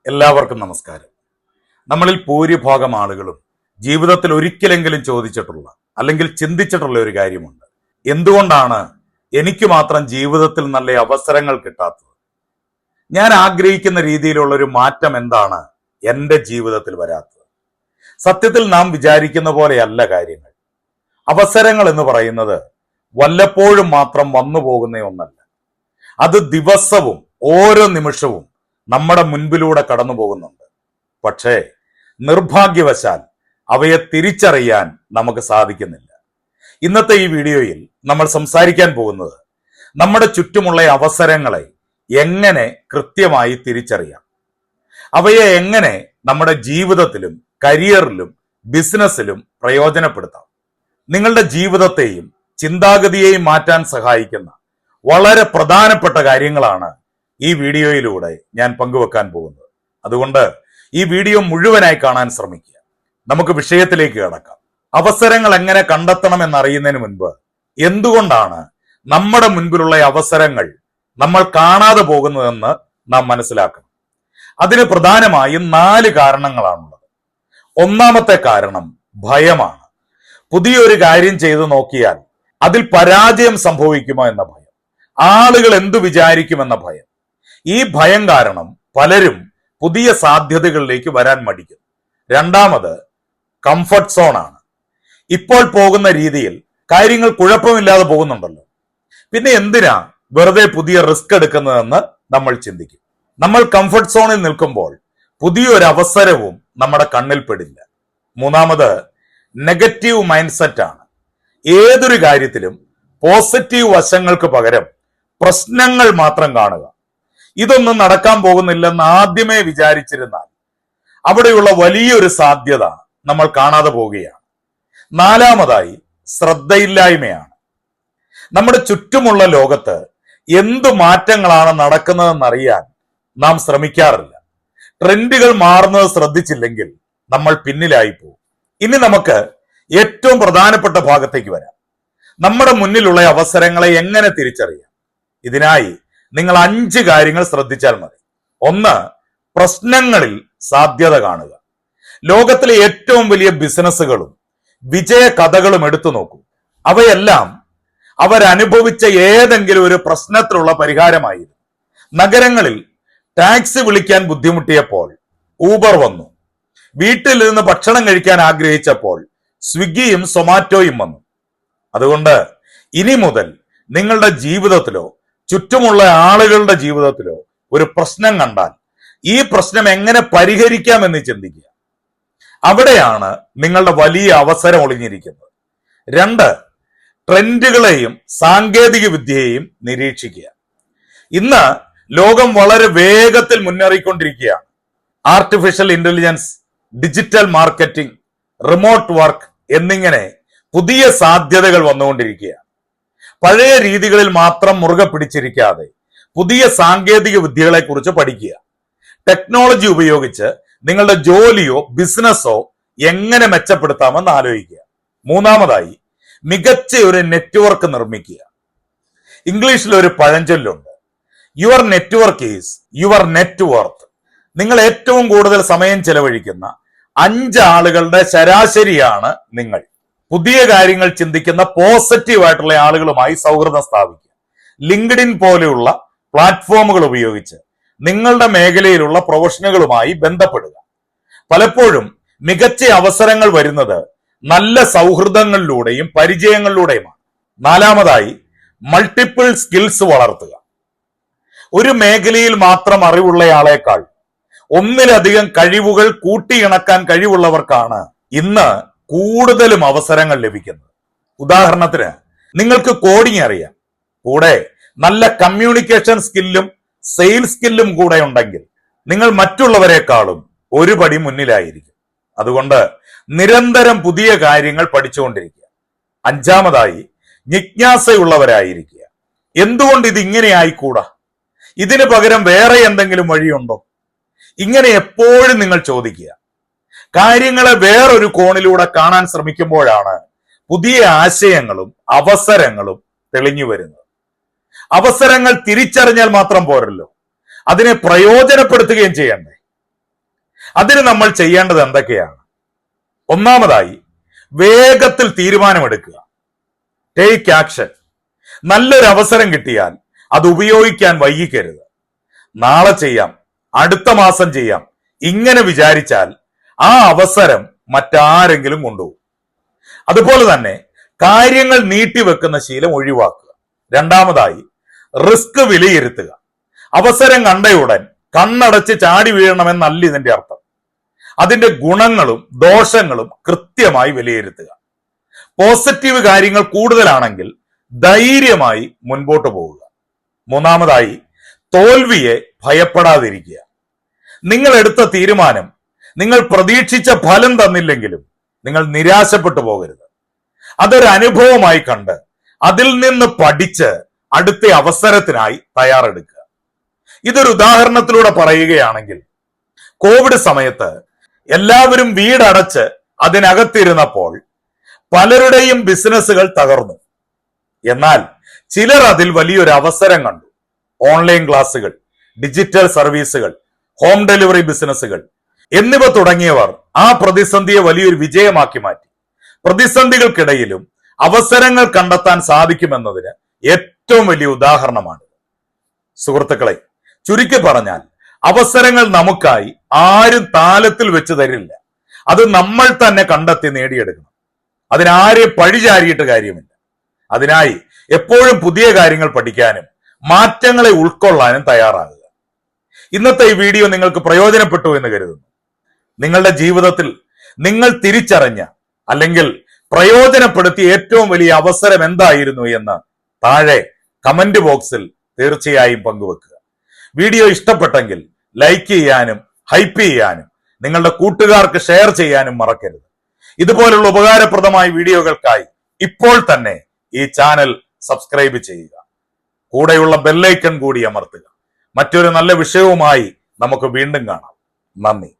എല്ലാവർക്കും നമസ്കാരം. നമ്മളിൽ ഭൂരിഭാഗം ആളുകളും ജീവിതത്തിൽ ഒരിക്കലെങ്കിലും ചോദിച്ചിട്ടുള്ള അല്ലെങ്കിൽ ചിന്തിച്ചിട്ടുള്ള ഒരു കാര്യമുണ്ട്. എന്തുകൊണ്ടാണ് എനിക്ക് മാത്രം ജീവിതത്തിൽ നല്ല അവസരങ്ങൾ കിട്ടാത്തത്? ഞാൻ ആഗ്രഹിക്കുന്ന രീതിയിലുള്ള ഒരു മാറ്റം എന്താണ് എൻ്റെ ജീവിതത്തിൽ വരാത്തത്? സത്യത്തിൽ നാം വിചാരിക്കുന്ന പോലെയല്ല കാര്യങ്ങൾ. അവസരങ്ങൾ എന്ന് പറയുന്നത് വല്ലപ്പോഴും മാത്രം വന്നു പോകുന്ന ഒന്നല്ല. അത് ദിവസവും ഓരോ നിമിഷവും നമ്മുടെ മുൻപിലൂടെ കടന്നു പോകുന്നുണ്ട്. പക്ഷേ നിർഭാഗ്യവശാൽ അവയെ തിരിച്ചറിയാൻ നമുക്ക് സാധിക്കുന്നില്ല. ഇന്നത്തെ ഈ വീഡിയോയിൽ നമ്മൾ സംസാരിക്കാൻ പോകുന്നത് നമ്മുടെ ചുറ്റുമുള്ള അവസരങ്ങളെ എങ്ങനെ കൃത്യമായി തിരിച്ചറിയാം, അവയെ എങ്ങനെ നമ്മുടെ ജീവിതത്തിലും കരിയറിലും ബിസിനസ്സിലും പ്രയോജനപ്പെടുത്താം. നിങ്ങളുടെ ജീവിതത്തെയും ചിന്താഗതിയെയും മാറ്റാൻ സഹായിക്കുന്ന വളരെ പ്രധാനപ്പെട്ട കാര്യങ്ങളാണ് ഈ വീഡിയോയിലൂടെ ഞാൻ പങ്കുവെക്കാൻ പോകുന്നത്. അതുകൊണ്ട് ഈ വീഡിയോ മുഴുവനായി കാണാൻ ശ്രമിക്കുക. നമുക്ക് വിഷയത്തിലേക്ക് കടക്കാം. അവസരങ്ങൾ എങ്ങനെ കണ്ടെത്തണം എന്നറിയുന്നതിന് മുൻപ് എന്തുകൊണ്ടാണ് നമ്മുടെ മുൻപിലുള്ള അവസരങ്ങൾ നമ്മൾ കാണാതെ പോകുന്നതെന്ന് നാം മനസ്സിലാക്കണം. അതിന് പ്രധാനമായും 4 കാരണങ്ങളാണുള്ളത്. ഒന്നാമത്തെ കാരണം ഭയമാണ്. പുതിയൊരു കാര്യം ചെയ്തു നോക്കിയാൽ അതിൽ പരാജയം സംഭവിക്കുമോ എന്ന ഭയം, ആളുകൾ എന്തു വിചാരിക്കുമെന്ന ഭയം. ഈ ഭയം കാരണം പലരും പുതിയ സാധ്യതകളിലേക്ക് വരാൻ മടിക്കും. രണ്ടാമത് കംഫർട്ട് സോൺ ആണ്. ഇപ്പോൾ പോകുന്ന രീതിയിൽ കാര്യങ്ങൾ കുഴപ്പമില്ലാതെ പോകുന്നുണ്ടല്ലോ, പിന്നെ എന്തിനാ വെറുതെ പുതിയ റിസ്ക് എടുക്കുന്നതെന്ന് നമ്മൾ ചിന്തിക്കും. നമ്മൾ കംഫർട്ട് സോണിൽ നിൽക്കുമ്പോൾ പുതിയൊരു അവസരവും നമ്മുടെ കണ്ണിൽ പെടില്ല. മൂന്നാമത് നെഗറ്റീവ് മൈൻഡ് സെറ്റ് ആണ്. ഏതൊരു കാര്യത്തിലും പോസിറ്റീവ് വശങ്ങൾക്ക് പകരം പ്രശ്നങ്ങൾ മാത്രം കാണുക. ഇതൊന്നും നടക്കാൻ പോകുന്നില്ലെന്ന് ആദ്യമേ വിചാരിച്ചിരുന്നാൽ അവിടെയുള്ള വലിയൊരു സാധ്യത നമ്മൾ കാണാതെ പോവുകയാണ്. നാലാമതായി ശ്രദ്ധയില്ലായ്മയാണ്. നമ്മുടെ ചുറ്റുമുള്ള ലോകത്ത് എന്തു മാറ്റങ്ങളാണ് നടക്കുന്നതെന്നറിയാൻ നാം ശ്രമിക്കാറില്ല. ട്രെൻഡുകൾ മാറുന്നത് ശ്രദ്ധിച്ചില്ലെങ്കിൽ നമ്മൾ പിന്നിലായി പോകും. ഇനി നമുക്ക് ഏറ്റവും പ്രധാനപ്പെട്ട ഭാഗത്തേക്ക് വരാം. നമ്മുടെ മുന്നിലുള്ള അവസരങ്ങളെ എങ്ങനെ തിരിച്ചറിയാം? ഇതിനായി നിങ്ങൾ 5 കാര്യങ്ങൾ ശ്രദ്ധിച്ചാൽ മതി. 1, പ്രശ്നങ്ങളിൽ സാധ്യത കാണുക. ലോകത്തിലെ ഏറ്റവും വലിയ ബിസിനസ്സുകളും വിജയ കഥകളും എടുത്തു നോക്കൂ. അവയെല്ലാം അവരനുഭവിച്ച ഏതെങ്കിലും ഒരു പ്രശ്നത്തിലുള്ള പരിഹാരമായിരുന്നു. നഗരങ്ങളിൽ ടാക്സി വിളിക്കാൻ ബുദ്ധിമുട്ടിയപ്പോൾ ഊബർ വന്നു. വീട്ടിൽ നിന്ന് ഭക്ഷണം കഴിക്കാൻ ആഗ്രഹിച്ചപ്പോൾ സ്വിഗ്ഗിയും സൊമാറ്റോയും വന്നു. അതുകൊണ്ട് ഇനി മുതൽ നിങ്ങളുടെ ജീവിതത്തിലോ ചുറ്റുമുള്ള ആളുകളുടെ ജീവിതത്തിലോ ഒരു പ്രശ്നം കണ്ടാൽ ഈ പ്രശ്നം എങ്ങനെ പരിഹരിക്കാമെന്ന് ചിന്തിക്കുക. അവിടെയാണ് നിങ്ങളുടെ വലിയ അവസരം ഒളിഞ്ഞിരിക്കുന്നത്. 2, ട്രെൻഡുകളെയും സാങ്കേതിക വിദ്യയെയും നിരീക്ഷിക്കുക. ഇന്ന് ലോകം വളരെ വേഗത്തിൽ മുന്നേറിക്കൊണ്ടിരിക്കുകയാണ്. Artificial intelligence, digital marketing, remote work എന്നിങ്ങനെ പുതിയ സാധ്യതകൾ വന്നുകൊണ്ടിരിക്കുകയാണ്. പഴയ രീതികളിൽ മാത്രം മുറുകെ പിടിച്ചിരിക്കാതെ പുതിയ സാങ്കേതിക വിദ്യകളെ കുറിച്ച് പഠിക്കുക. ടെക്നോളജി ഉപയോഗിച്ച് നിങ്ങളുടെ ജോലിയോ ബിസിനസ്സോ എങ്ങനെ മെച്ചപ്പെടുത്താമെന്ന് ആലോചിക്കുക. മൂന്നാമതായി മികച്ച ഒരു നെറ്റ്വർക്ക് നിർമ്മിക്കുക. ഇംഗ്ലീഷിൽ ഒരു പഴഞ്ചൊല്ലുണ്ട്, your network is your net worth. നിങ്ങൾ ഏറ്റവും കൂടുതൽ സമയം ചെലവഴിക്കുന്ന 5 ആളുകളുടെ ശരാശരിയാണ് നിങ്ങൾ. പുതിയ കാര്യങ്ങൾ ചിന്തിക്കുന്ന പോസിറ്റീവ് ആയിട്ടുള്ള ആളുകളുമായി സൗഹൃദം സ്ഥാപിക്കുക. ലിങ്ക്ഡിൻ പോലെയുള്ള പ്ലാറ്റ്ഫോമുകൾ ഉപയോഗിച്ച് നിങ്ങളുടെ മേഖലയിലുള്ള പ്രൊഫഷണലുകളുമായി ബന്ധപ്പെടുക. പലപ്പോഴും മികച്ച അവസരങ്ങൾ വരുന്നത് നല്ല സൗഹൃദങ്ങളിലൂടെയും പരിചയങ്ങളിലൂടെയുമാണ്. നാലാമതായി മൾട്ടിപ്പിൾ സ്കിൽസ് വളർത്തുക. ഒരു മേഖലയിൽ മാത്രം അറിവുള്ളയാളേക്കാൾ ഒന്നിലധികം കഴിവുകൾ കൂട്ടിയിണക്കാൻ കഴിവുള്ളവർക്കാണ് ഇന്ന് കൂടുതലും അവസരങ്ങൾ ലഭിക്കുന്നത്. ഉദാഹരണത്തിന്, നിങ്ങൾക്ക് കോഡിംഗ് അറിയാം, കൂടെ നല്ല കമ്മ്യൂണിക്കേഷൻ സ്കില്ലും സെയിൽസ് സ്കില്ലും കൂടെ ഉണ്ടെങ്കിൽ നിങ്ങൾ മറ്റുള്ളവരെക്കാളും ഒരു പടി മുന്നിലായിരിക്കും. അതുകൊണ്ട് നിരന്തരം പുതിയ കാര്യങ്ങൾ പഠിച്ചുകൊണ്ടിരിക്കുക. 5ാമതായി ജിജ്ഞാസയുള്ളവരായിരിക്കുക. എന്തുകൊണ്ട് ഇത് ഇങ്ങനെ ആയിക്കൂടാ? ഇതിന് പകരം വേറെ എന്തെങ്കിലും വഴിയുണ്ടോ? ഇങ്ങനെ എപ്പോഴും നിങ്ങൾ ചോദിക്കുക. കാര്യങ്ങളെ വേറൊരു കോണിലൂടെ കാണാൻ ശ്രമിക്കുമ്പോഴാണ് പുതിയ ആശയങ്ങളും അവസരങ്ങളും തെളിഞ്ഞു വരുന്നത്. അവസരങ്ങൾ തിരിച്ചറിഞ്ഞാൽ മാത്രം പോരല്ലോ, അതിനെ പ്രയോജനപ്പെടുത്തുകയും ചെയ്യണ്ടേ. അതിന് നമ്മൾ ചെയ്യേണ്ടത് എന്തൊക്കെയാണ്? ഒന്നാമതായി, വേഗത്തിൽ തീരുമാനമെടുക്കുക. Take action. നല്ലൊരു അവസരം കിട്ടിയാൽ അത് ഉപയോഗിക്കാൻ വൈകിക്കരുത്. നാളെ ചെയ്യാം, അടുത്ത മാസം ചെയ്യാം, ഇങ്ങനെ വിചാരിച്ചാൽ ആ അവസരം മറ്റാരെങ്കിലും കൊണ്ടുപോകും. അതുപോലെ തന്നെ കാര്യങ്ങൾ നീട്ടിവെക്കുന്ന ശീലം ഒഴിവാക്കുക. രണ്ടാമതായി, റിസ്ക് വിലയിരുത്തുക. അവസരം കണ്ടയുടൻ കണ്ണടച്ച് ചാടി വീഴണമെന്നല്ല ഇതിന്റെ അർത്ഥം. അതിന്റെ ഗുണങ്ങളും ദോഷങ്ങളും കൃത്യമായി വിലയിരുത്തുക. പോസിറ്റീവ് കാര്യങ്ങൾ കൂടുതലാണെങ്കിൽ ധൈര്യമായി മുൻപോട്ട് പോവുക. മൂന്നാമതായി, തോൽവിയെ ഭയപ്പെടാതിരിക്കുക. നിങ്ങൾ എടുത്ത തീരുമാനം നിങ്ങൾ പ്രതീക്ഷിച്ച ഫലം തന്നില്ലെങ്കിലും നിങ്ങൾ നിരാശപ്പെട്ടു പോകരുത്. അതൊരു അനുഭവമായി കണ്ട് അതിൽ നിന്ന് പഠിച്ച് അടുത്ത അവസരത്തിനായി തയ്യാറെടുക്കുക. ഇതൊരു ഉദാഹരണത്തിലൂടെ പറയുകയാണെങ്കിൽ, കോവിഡ് സമയത്ത് എല്ലാവരും വീടടച്ച് അതിനകത്തിരുന്നപ്പോൾ പലരുടെയും ബിസിനസ്സുകൾ തകർന്നു. എന്നാൽ ചിലർ അതിൽ വലിയൊരു അവസരം കണ്ടു. ഓൺലൈൻ ക്ലാസുകൾ, ഡിജിറ്റൽ സർവീസുകൾ, ഹോം ഡെലിവറി ബിസിനസ്സുകൾ എന്നിവ തുടങ്ങിയവർ ആ പ്രതിസന്ധിയെ വലിയൊരു വിജയമാക്കി മാറ്റി. പ്രതിസന്ധികൾക്കിടയിലും അവസരങ്ങൾ കണ്ടെത്താൻ സാധിക്കുമെന്നതിന് ഏറ്റവും വലിയ ഉദാഹരണമാണ്. സുഹൃത്തുക്കളെ, ചുരുക്കി പറഞ്ഞാൽ അവസരങ്ങൾ നമുക്കായി ആരും താലത്തിൽ വെച്ച് തരില്ല. അത് നമ്മൾ തന്നെ കണ്ടെത്തി നേടിയെടുക്കണം. അതിനാരെയും പഴിചാരിയിട്ട് കാര്യമില്ല. അതിനായി എപ്പോഴും പുതിയ കാര്യങ്ങൾ പഠിക്കാനും മാറ്റങ്ങളെ ഉൾക്കൊള്ളാനും തയ്യാറാകുക. ഇന്നത്തെ ഈ വീഡിയോ നിങ്ങൾക്ക് പ്രയോജനപ്പെട്ടു എന്ന് കരുതുന്നു. നിങ്ങളുടെ ജീവിതത്തിൽ നിങ്ങൾ തിരിച്ചറിഞ്ഞ അല്ലെങ്കിൽ പ്രയോജനപ്പെടുത്തിയ ഏറ്റവും വലിയ അവസരം എന്തായിരുന്നു എന്ന് താഴെ കമന്റ് ബോക്സിൽ തീർച്ചയായും പങ്കുവെക്കുക. വീഡിയോ ഇഷ്ടപ്പെട്ടെങ്കിൽ ലൈക്ക് ചെയ്യാനും ഹൈപ്പ് ചെയ്യാനും നിങ്ങളുടെ കൂട്ടുകാർക്ക് ഷെയർ ചെയ്യാനും മറക്കരുത്. ഇതുപോലുള്ള ഉപകാരപ്രദമായ വീഡിയോകൾക്കായി ഇപ്പോൾ തന്നെ ഈ ചാനൽ സബ്സ്ക്രൈബ് ചെയ്യുക. കൂടെയുള്ള ബെല്ലൈക്കൺ കൂടി അമർത്തുക. മറ്റൊരു നല്ല വിഷയവുമായി നമുക്ക് വീണ്ടും കാണാം. നന്ദി.